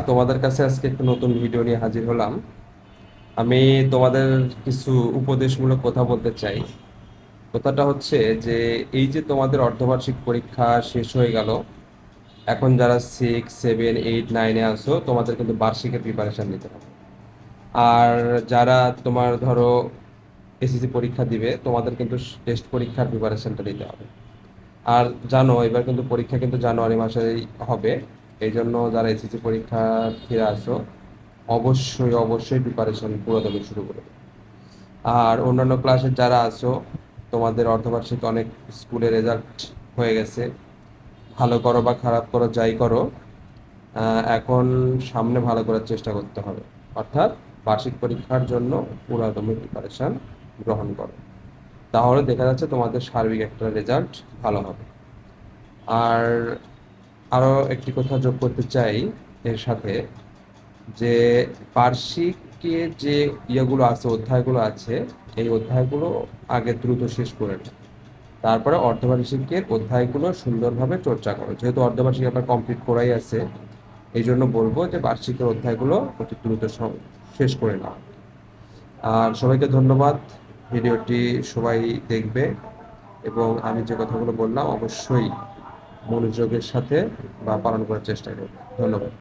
তোমাদের কাছে আজকে একটা নতুন ভিডিও নিয়ে হাজির হলাম। আমি তোমাদের কিছু উপদেশমূলক কথা বলতে চাই। কথাটা হচ্ছে যে এই যে তোমাদের অর্ধবার্ষিক পরীক্ষা শেষ হয়ে গেল, এখন যারা 6, 7, 8, 9-এ আছো তোমাদের কিন্তু বার্ষিকের প্রিপারেশন নিতে হবে। আর যারা তোমার ধরো এসএসসি পরীক্ষা দিবে তোমাদের কিন্তু টেস্ট পরীক্ষার প্রিপারেশনটা নিতে হবে। আর জানো এবার কিন্তু পরীক্ষা কিন্তু জানুয়ারি মাসেই হবে। এই জন্য যারা এসএসসি পরীক্ষার্থীরা আছো অবশ্যই অবশ্যই প্রিপারেশন পুরোদমে শুরু করে দেবে। আর অন্যান্য ক্লাসের যারা আছো তোমাদের অর্ধবার্ষিক অনেক স্কুলে রেজাল্ট হয়ে গেছে। ভালো করো বা খারাপ করো যাই করো, এখন সামনে ভালো করার চেষ্টা করতে হবে। অর্থাৎ বার্ষিক পরীক্ষার জন্য পুরোদমে প্রিপারেশন গ্রহণ করো। তাহলে দেখা যাচ্ছে তোমাদের সার্বিক একটা রেজাল্ট ভালো হবে। আর আরো একটি কথা যোগ করতে চাই এর সাথে, যে বার্ষিকে যে ইয়েগুলো আছে, অধ্যায়গুলো আছে, এই অধ্যায়গুলো আগে দ্রুত শেষ করে নাও। তারপরে অর্ধবার্ষিকের অধ্যায়গুলো সুন্দরভাবে চর্চা করো। যেহেতু অর্ধবার্ষিক আপনার কমপ্লিট করাই আছে, এই জন্য বলবো যে বার্ষিকের অধ্যায়গুলো অতি দ্রুত শেষ করে নাও। আর সবাইকে ধন্যবাদ। ভিডিওটি সবাই দেখবে এবং আমি যে কথাগুলো বললাম অবশ্যই মনোযোগের সাথে বা পালন করার চেষ্টা করবে। ধন্যবাদ।